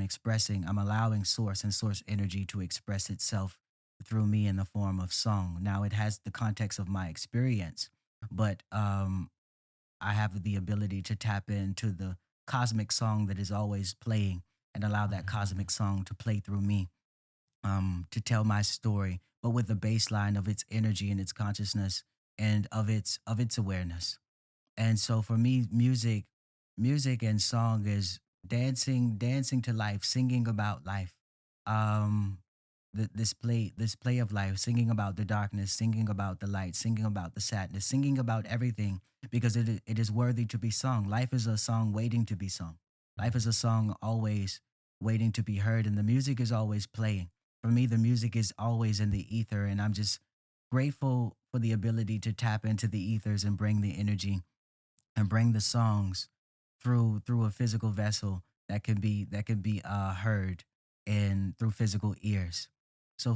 allowing source and source energy to express itself through me in the form of song. Now it has the context of my experience, but I have the ability to tap into the cosmic song that is always playing and allow that Mhm. cosmic song to play through me, to tell my story, but with the baseline of its energy and its consciousness and of its awareness. And so for me, music and song is dancing to life, singing about life. Um, this play of life, singing about the darkness, singing about the light, singing about the sadness, singing about everything because it is worthy to be sung. Life is a song waiting to be sung. Life is a Mhm. song always waiting to be heard, and the music is always playing. For me, the music is always in the ether, and I'm just grateful for the ability to tap into the ethers and bring the energy and bring the songs through a physical vessel that can be heard and through physical ears. So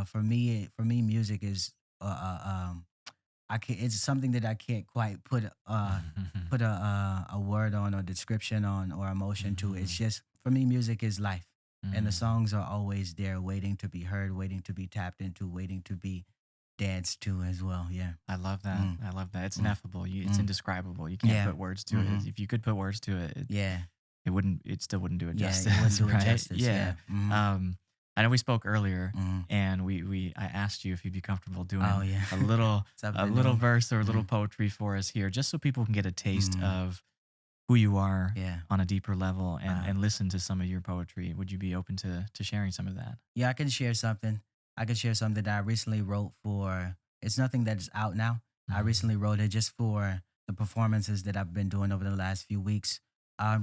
for me, music is I can it's something that I can't quite put a word on or description on or emotion to. It's Mhm. just for me, music is life, and the Mhm. songs are always there, waiting to be heard, waiting to be tapped into, waiting to be danced to as well. Yeah. I love that. Mm, I love that. It's mm, ineffable. It's mm. indescribable. You can't Yeah. put words to Mm-hmm. it. If you could put words to it, Yeah. it still wouldn't do it Yeah. It wouldn't justice, do it right? justice. Yeah. Yeah. Mm-hmm. Um, I know we spoke earlier, Mm-hmm. and we I asked you if you'd be comfortable Oh doing yeah. a Something little new. verse or a little Mm-hmm. poetry for us here, just so people can get a taste Mm-hmm. of who you are Yeah. on a deeper level Uh, and listen to some of your poetry. Would you be open to sharing some of that? yeah. I can share something. I can share something that I recently wrote for. It's nothing that is out now. I Mhm. recently wrote it just for the performances that I've been doing over the last few weeks.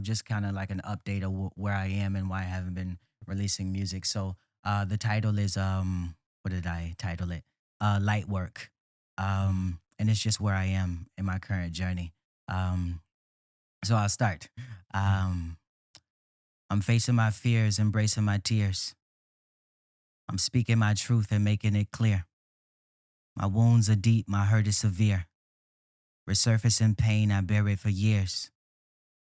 Just kind of like an update of where I am and why I haven't been releasing music. So the title is what did I title it? Light work. Mhm. And it's just where I am in my current journey. Um, So I'll start. Um, I'm facing my fears, embracing my tears. I'm speaking my truth and making it clear. My wounds are deep, my hurt is severe. Resurfacing pain, I bear it for years.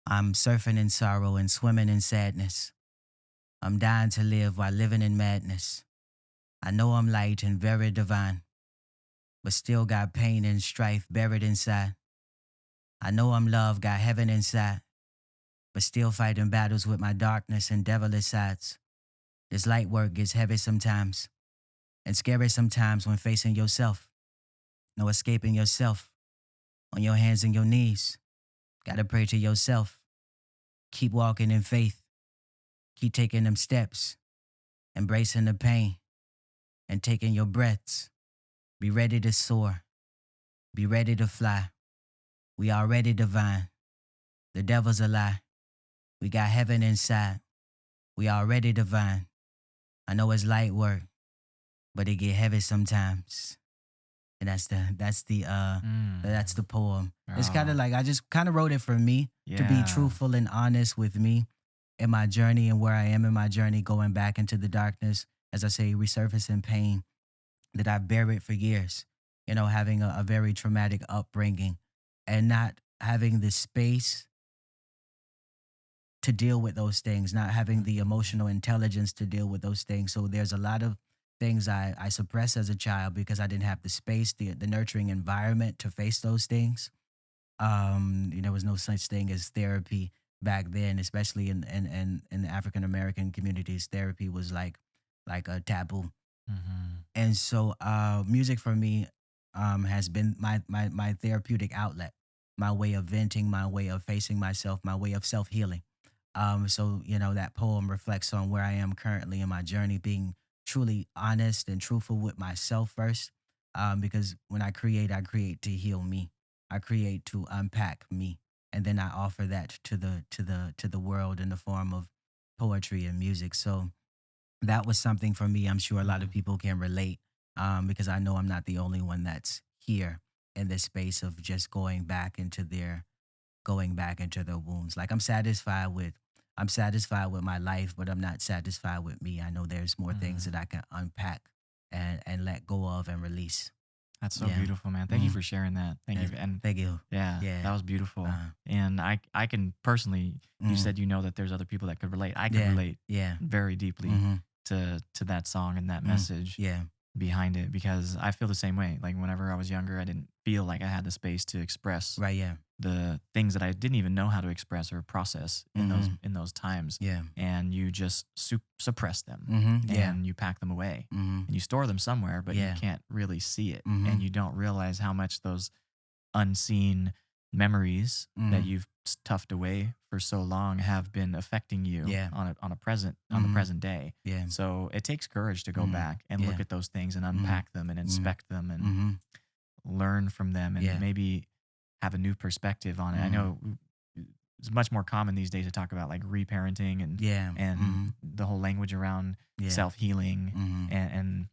I'm surfing in sorrow and swimming in sadness. I'm dying to live while living in madness. I know I'm light and very divine, but still got pain and strife buried inside. I know I'm love, got heaven inside, but still fighting battles with my darkness and devilish sides. This light work gets heavy sometimes and scary sometimes when facing yourself. No escaping yourself. On your hands and your knees. Gotta pray to yourself. Keep walking in faith. Keep taking them steps. Embracing the pain and taking your breaths. Be ready to soar. Be ready to fly. We already divine. The devil's a lie. We got heaven inside. We already divine. I know it's light work, but it get heavy sometimes. And Mm. that's the poem. It's kind of Oh, like I just kind of wrote it for me to be yeah. truthful and honest with me in my journey and where I am in my journey, going back into the darkness, as I say, resurfacing pain that I've buried for years. Having a very traumatic upbringing and not having the space to deal with those things, not having the emotional intelligence to deal with those things. So there's a lot of things I suppressed as a child because I didn't have the space, the nurturing environment to face those things. There was no such thing as therapy back then, especially in the African American communities. Therapy was like a taboo. Mhm. And so music for me has been my therapeutic outlet, my way of venting, my way of facing myself, my way of self healing. So that poem reflects on where I am currently in my journey, being truly honest and truthful with myself first. Because when I create to heal me. I create to unpack me, and then I offer that to the world in the form of poetry and music. So that was something for me. I'm sure a lot of Mhm. people can relate, because I know I'm not the only one that's here in this space of just going back into their wounds. Like I'm satisfied with my life, but I'm not satisfied with me. I know there's more things that Mm. I can unpack and let go of and release. That's so Yeah. beautiful, man. Thank you Mm. for sharing that. Thank you. And And thank you. yeah, Yeah. that was beautiful. Uh, And I can personally, you mm. said you know that there's other people that could relate. I could Yeah. relate Yeah. very deeply Mm-hmm. to that song and that Mm. message Yeah. behind it because I feel the same way. Like whenever I was younger, I didn't feel like I had the space to express Right. Yeah. the things that I didn't even know how to express or process Mm-hmm. in those times, Yeah. and you just suppress them Mm-hmm. Yeah. and you pack them away Mm-hmm. and you store them somewhere, but you Yeah. can't really see it, Mm-hmm. and you don't realize how much those unseen memories that Mm-hmm. you've stuffed away for so long have been affecting you Yeah. on the Mm-hmm. present day. Yeah. So it takes courage to go Mm-hmm. back and Yeah. look at those things and Mm-hmm. unpack them and Mm-hmm. inspect them and Mm-hmm. learn from them and Yeah. maybe have a new perspective on it. I Mm-hmm. know it's much more common these days to talk about like reparenting Yeah. and Mm-hmm. the whole language around Yeah. self healing Mm-hmm. and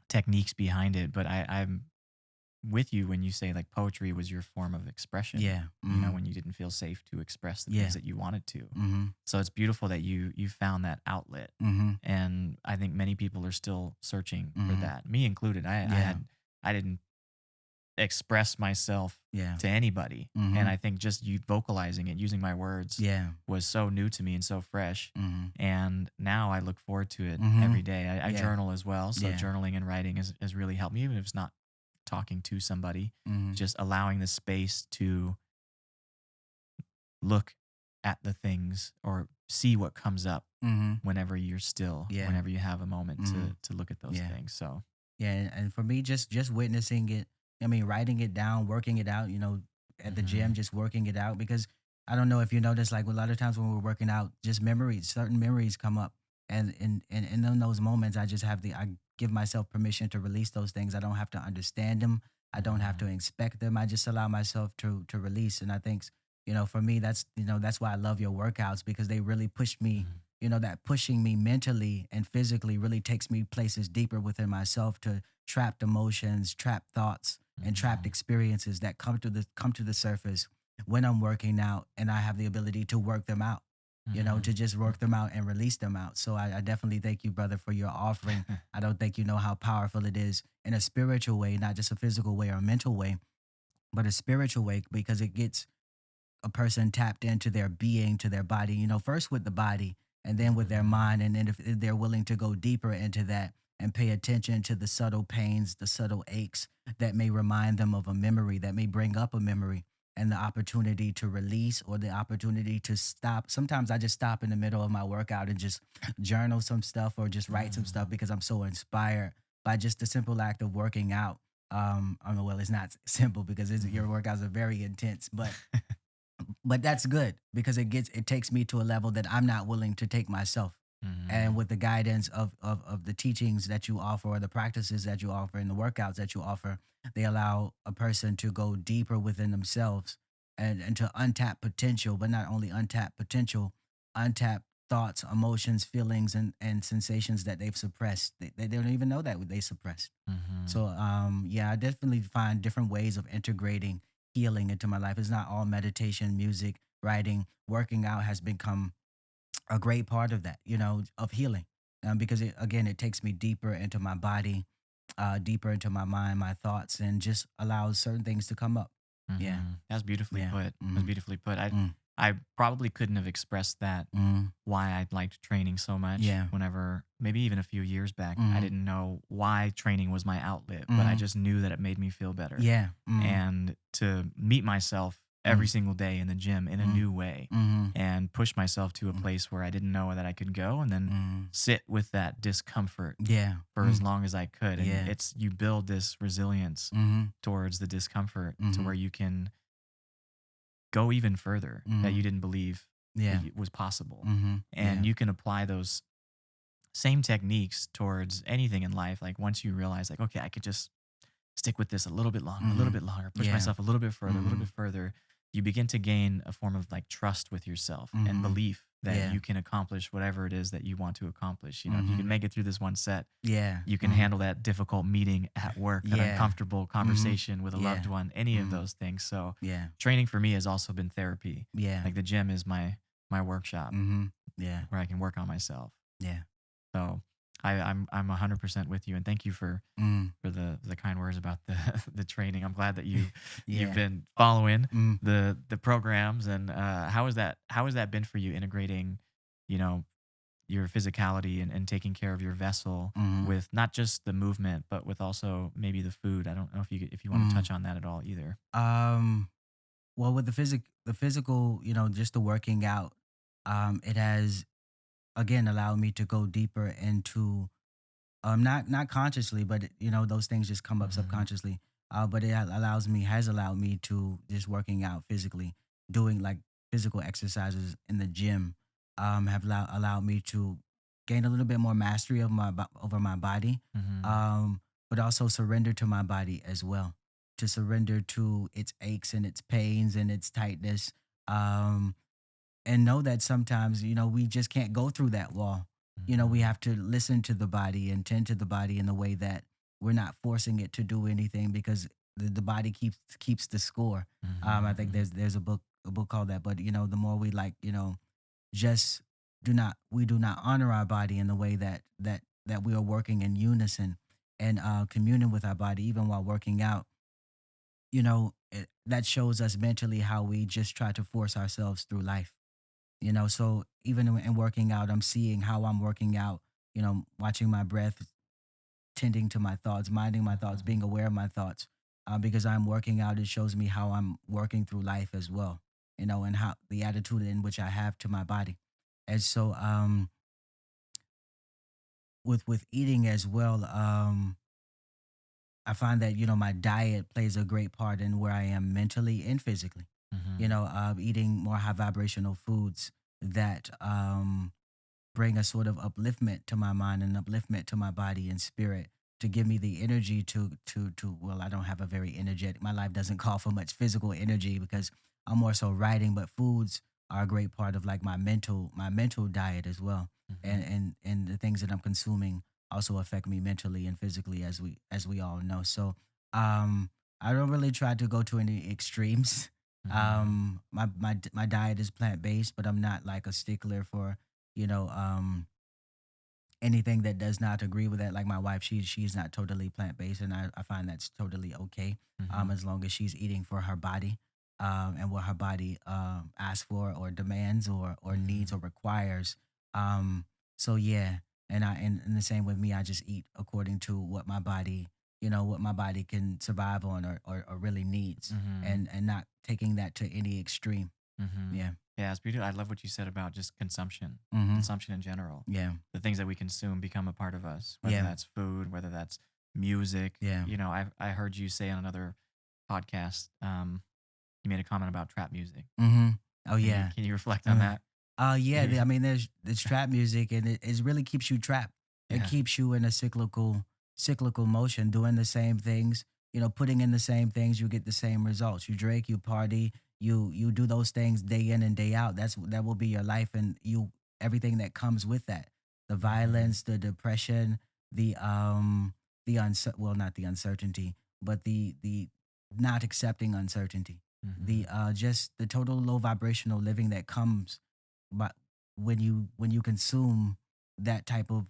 techniques behind it. But I'm with you when you say like poetry was your form of expression. Yeah. You know, Mm-hmm. when you didn't feel safe to express the things Yeah. that you wanted to. Mm-hmm. So it's beautiful that you found that outlet. Mm-hmm. And I think many people are still searching for Mm-hmm. that. Me included. Yeah. I didn't express myself Yeah. to anybody. And Mm-hmm. I think just you vocalizing it, using my words Yeah. was so new to me and so fresh. Mm-hmm. And now I look forward to it Mm-hmm. every day. I Yeah. journal as well. So Yeah. journaling and writing has really helped me, even if it's not talking to somebody, Mm-hmm. just allowing the space to look at the things or see what comes up Mm-hmm. whenever you're still, Yeah. whenever you have a moment Mm-hmm. to look at those Yeah. things. So, Yeah, and for me, just witnessing it. I mean, writing it down, working it out. At the gym, mhm, just working it out because I don't know if you notice, like a lot of times when we're working out, just memories, certain memories come up, and in those moments, I give myself permission to release those things. I don't have to understand them. I don't have to mhm, inspect them. I just allow myself to release. And I think, for me, that's why I love your workouts because they really push me, mhm, that pushing me mentally and physically really takes me places deeper within myself to trapped emotions, trapped thoughts, and trapped mhm, experiences that come to the surface when I'm working out, and I have the ability to work them out, to just work them out and release them out. So I definitely thank you, brother, for your offering. I don't think you know how powerful it is in a spiritual way, not just a physical way or a mental way, but a spiritual way, because it gets a person tapped into their being, to their body, first with the body and then with their Mhm. mind. And then if they're willing to go deeper into that and pay attention to the subtle pains, the subtle aches that may remind them of a memory, that may bring up a memory, and the opportunity to release or the opportunity to stop. Sometimes I just stop in the middle of my workout and just journal some stuff or just write some stuff Mm. because I'm so inspired by just the simple act of working out. I mean, well, it's not simple because your Mhm. workouts are very intense, but that's good because it takes me to a level that I'm not willing to take myself. And Mhm. with the guidance of the teachings that you offer, or the practices that you offer, and the workouts that you offer, they allow a person to go deeper within themselves, and to untap potential, but not only untap potential, untap thoughts, emotions, feelings, and sensations that they've suppressed. They don't even know that they suppressed. Mhm. So yeah, I definitely find different ways of integrating healing into my life. It's not all meditation, music, writing. Working out has become a great part of that, of healing. Because again, it takes me deeper into my body, deeper into my mind, my thoughts, and just allows certain things to come up. Yeah, That's beautifully yeah, put. That's mm, beautifully put. I mm, I probably couldn't have expressed that mm, why I liked training so much yeah, whenever maybe even a few years back I mm, didn't know why training was my outlet, but I mm, just knew that it made me feel better. yeah, And to meet myself every mm, single day in the gym in a mm, new way mm, and push myself to a mm, place where I didn't know that I could go and then mm, sit with that discomfort yeah, for as long as I could. And yeah, it's you build this resilience mm, towards the discomfort to where mm, you can go even further that you mm, didn't believe that yeah, was possible. And yeah, you can apply those same techniques towards anything in life. Like once you realize, like, okay, I could just stick with this a little bit longer, push yeah, myself a little bit further, you begin to gain a form of like trust with yourself and mm, belief that yeah, you can accomplish whatever it is that you want to accomplish. You know, if you can mm, make it through this one set, yeah, you can handle that difficult meeting at work, that yeah, uncomfortable mm, conversation with a loved yeah, one, any of mm, those things. So yeah, training for me has also been therapy. yeah, Like the gym is my workshop yeah, where I can work on myself. yeah, So I'm 100% with you, and thank you mm, for the kind words about the the training. I'm glad that you've yeah, been following mm, the programs, and how has that been for you integrating, you know, your physicality and taking care of your vessel mm, with not just the movement, but with also maybe the food. I don't know if you want to mm. touch on that at all either. Um, well, with the physical, just the working out, it has again allowed me to go deeper into, not consciously, but those things just come up Hmm. subconsciously. But it has allowed me to just working out physically, doing like physical exercises in the gym, have allowed me to gain a little bit more mastery of over my body, Hmm. um, but also surrender to my body as well, to surrender to its aches and its pains and its tightness, um, and know that sometimes we just can't go through that wall. We Hmm. have to listen to the body and tend to the body in a way that we're not forcing it to do anything, because the body keeps the score. I think Hmm. there's a book called that. But the more we, like, just do not honor our body in the way that we are working in unison and communing with our body even while working out, that shows us mentally how we just try to force ourselves through life. So even in working out, I'm seeing how I'm working out, watching my breath, tending to my thoughts, minding my thoughts, Hmm. being aware of my thoughts. Because I'm working out, it shows me how I'm working through life as well, and how the attitude in which I have to my body. And so, with eating as well, I find that my diet plays a great part in where I am mentally and physically. Hmm. Eating more high vibrational foods that bring a sort of upliftment to my mind and upliftment to my body and spirit, to give me the energy to well, I don't have a very energetic, my life doesn't call for much physical energy because I'm more so writing, but foods are a great part of like my mental diet as well. and Hmm. and and the things that I'm consuming also affect me mentally and physically, as we all know. So I don't really try to go to any extremes. Mhm. My diet is plant based, but I'm not like a stickler for you know anything that does not agree with that. Like my wife, she's not totally plant based, and I find that's totally okay. Mhm. As long as she's eating for her body, and what her body asks for or demands or needs or Mhm. requires. Um, so yeah, and the same with me. I just eat according to what my body, what my body can survive on or really needs, Mhm. and not taking that to any extreme. Mhm. Yeah. Yeah, it's beautiful. I love what you said about just consumption, Mm-hmm. consumption in general. Yeah. The things that we consume become a part of us, whether Yeah. that's food, whether that's music. Yeah. I heard you say on another podcast, you made a comment about trap music. Mm-hmm. Oh Can you yeah. can you reflect on Uh, that? yeah. I mean, there's trap music, and it really keeps you trapped. It Yeah. keeps you in a cyclical motion, doing the same things. Putting in the same things, you get the same results. You drink, you party, you do those things day in and day out. That will be your life, and everything that comes with that, the Mhm. violence, the depression, well, not the uncertainty, but the not accepting uncertainty, the Mhm. just the total low vibrational living that comes but when you consume that type of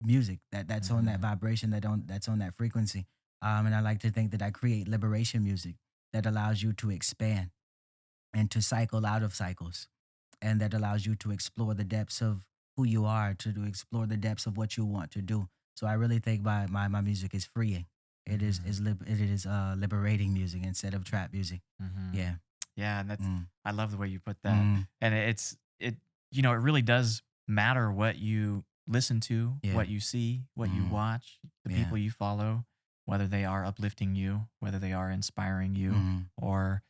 music that's on that Mhm. vibration that's on that frequency. And I like to think that I create liberation music that allows you to expand and to cycle out of cycles, and that allows you to explore the depths of who you are, to explore the depths of what you want to do. So I really think my music is freeing. Mhm. It is liberating music instead of trap music. Mhm. Yeah. Yeah, and that's Mm. I love the way you put that. Mm. And it really does matter what you listen to, Yeah. what you see, what you Mm. watch, the Yeah. people you follow, whether they are uplifting you, whether they are inspiring you, Mm. or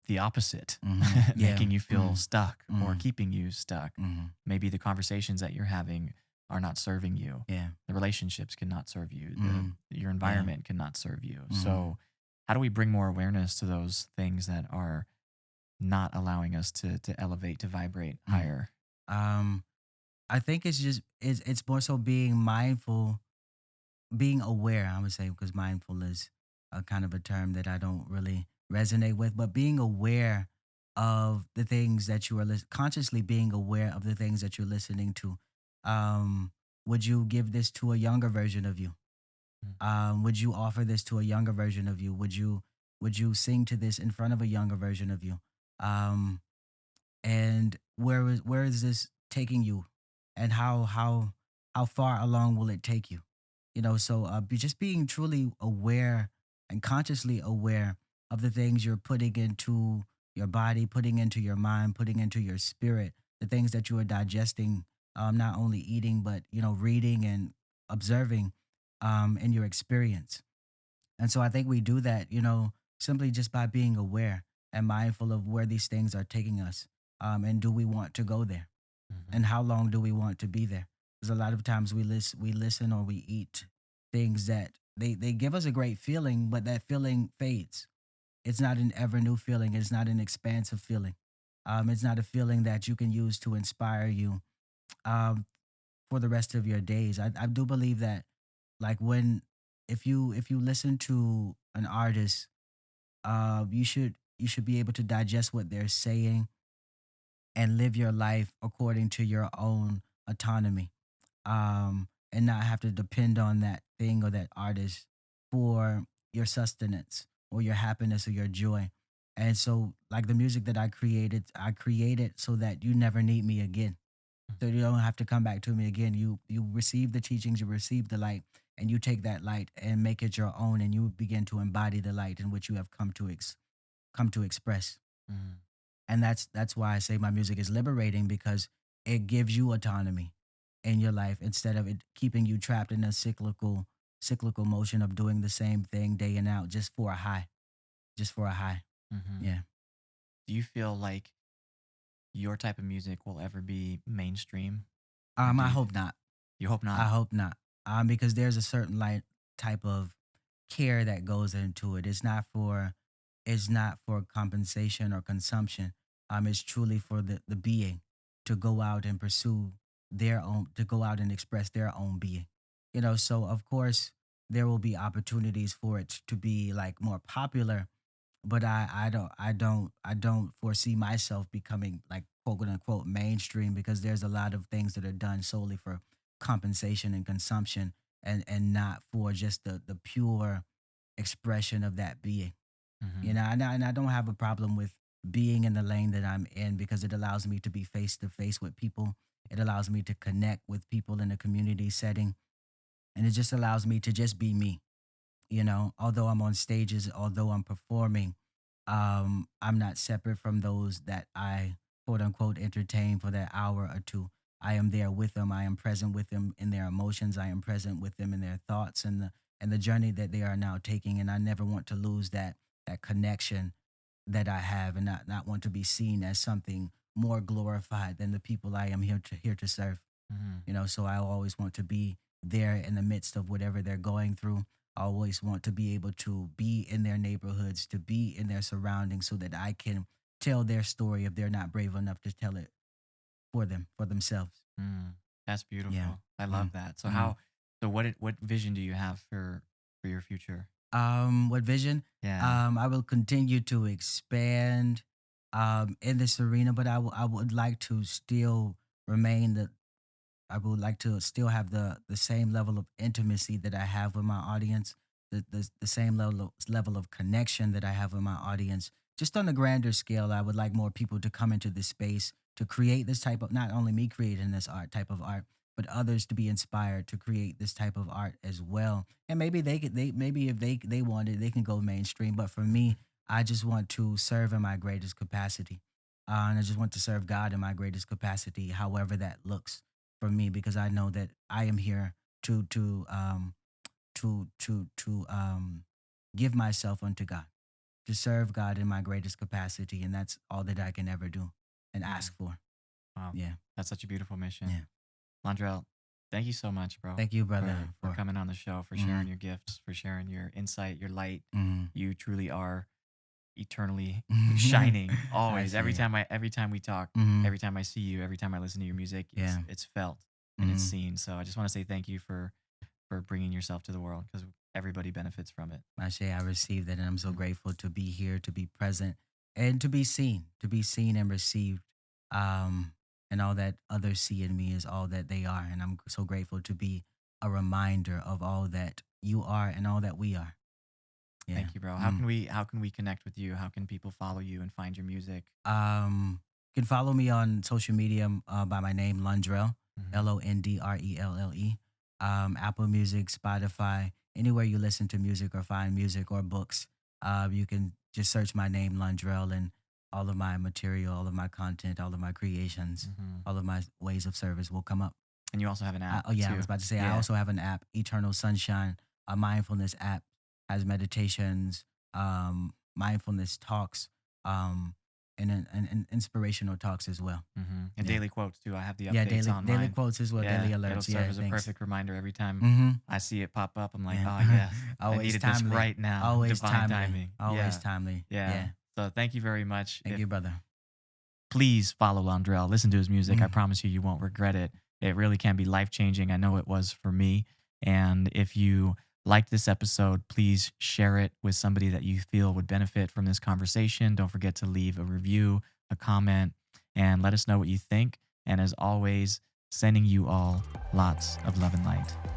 the opposite, Mhm. Yeah. making you feel Mm. stuck or Mm. keeping you stuck. Mhm. Maybe the conversations that you're having are not serving you. Yeah. The relationships cannot serve you. Mhm. Your Yeah. environment cannot serve you. Mhm. So, how do we bring more awareness to those things that are not allowing us to elevate, to vibrate Mm. higher? Um, I think it's more so being mindful, being aware. I would say because mindful is a kind of a term that I don't really resonate with, but being aware of the things that you are consciously being aware of the things that you're listening to. Um, would you give this to a younger version of you? Mm. Would you offer this to a younger version of you? Would you sing to this in front of a younger version of you? Um, and where is this taking you, and how far along will it take you? So just being truly aware and consciously aware of the things you're putting into your body, putting into your mind, putting into your spirit, the things that you are digesting, not only eating but reading and observing in your experience. And so I think we do that, simply just by being aware and mindful of where these things are taking us. And do we want to go there? And Mhm. how long do we want to be there? Because a lot of times we listen or we eat things that they give us a great feeling, but that feeling fades. It's not an ever new feeling. It's not an expansive feeling. It's not a feeling that you can use to inspire you um, for the rest of your days. I do believe that, like, when if you listen to an artist, you should be able to digest what they're saying and live your life according to your own autonomy, and not have to depend on that thing or that artist for your sustenance or your happiness or your joy. And so, like the music that I created so that you never need me again. Mhm. So you don't have to come back to me again. You receive the teachings, you receive the light, and you take that light and make it your own, and you begin to embody the light in which you have come to express. Mhm. And that's why I say my music is liberating, because it gives you autonomy in your life instead of it keeping you trapped in a cyclical motion of doing the same thing day and out just for a high, just for a high. Mhm. Yeah. Do you feel like your type of music will ever be mainstream, or I hope not. you hope I not? hope not. Because there's a certain light type of care that goes into it. It's not for compensation or consumption. It's truly for the being to go out and pursue to go out and express their own being. So of course, there will be opportunities for it to be like more popular, but I don't foresee myself becoming like quote unquote mainstream, because there's a lot of things that are done solely for compensation and consumption, and not for just the pure expression of that being. Hmm. And I don't have a problem with being in the lane that I'm in, because it allows me to be face to face with people. It allows me to connect with people in a community setting, and it just allows me to just be me. Although I'm on stages, although I'm performing, I'm not separate from those that I quote unquote entertain for that hour or two. I am there with them. I am present with them in their emotions. I am present with them in their thoughts, and the journey that they are now taking. And I never want to lose that connection that I have, and not want to be seen as something more glorified than the people I am here to serve. Hmm. So I always want to be there in the midst of whatever they're going through. I always want to be able to be in their neighborhoods, to be in their surroundings, so that I can tell their story if they're not brave enough to tell it for themselves. Mm. That's Yeah. beautiful. I love Mm. that. So Mm. how? So what vision do you have for your future? What vision? Yeah. I will continue to expand in this arena, but I would like to still remain the I would like to still have the same level of intimacy that I have with my audience, the same level of connection that I have with my audience. Just on a grander scale, I would like more people to come into this space to create this type of, not only me creating this art type of art, but others to be inspired to create this type of art as well. And maybe maybe if they want it, they can go mainstream. But for me, I just want to serve in my greatest capacity. And I just want to serve God in my greatest capacity, however that looks for me, because I know that I am here to give myself unto God, to serve God in my greatest capacity, and that's all that I can ever do and Mm. ask for. Wow. Yeah, That's such a beautiful mission. yeah. Londrelle, thank you so much, bro, Thank you, brother, for for. coming on the show, for Hmm. sharing your gifts, for sharing your insight, your light. Hmm. You truly are eternally shining I always. see it. Every time we talk, Hmm. every time I see you, every time I listen to your music, Yeah. it's felt and it's Hmm. seen. So I just want to say thank you for bringing yourself to the world because everybody benefits from it. I say I received it, and I'm so Mhm. grateful to be here, to be present, and to be seen and received. Um, and all that others see in me is all that they are, and I'm so grateful to be a reminder of all that you are and all that we are. Yeah. Thank you, bro. Mm. How can we connect with you? How can people follow you and find your music? You can follow me on social media by my name, Lundrell, Hmm. Londrelle. Apple Music, Spotify, anywhere you listen to music or find music or books. You can just search my name, Lundrell, and all of my material, all of my content, all of my creations, Hmm. all of my ways of service will come up. And you also have an app Oh yeah, I too. was about to say I Yeah. also have an app, Eternal Sunshine, a mindfulness app, has meditations, mindfulness talks, um, and inspirational talks as well. And Yeah, daily quotes too. I have the yeah, updates daily on daily mine. quotes as well, daily Yeah, it'll alerts. serve Yeah, as a thanks. perfect reminder every time Mm-hmm. I see it pop up. I'm like, Yeah, oh yes, I always needed this timely, right now. always Divine timely, timing. always Yeah, timely. yeah. Yeah, So thank you very much. thank If you, brother. please follow Londrelle, listen to his music. I Mm. promise you, you won't regret it. It really can be life changing. I know it was for me. And if you liked this episode, please share it with somebody that you feel would benefit from this conversation. Don't forget to leave a review, a comment, and let us know what you think. And as always, sending you all lots of love and light.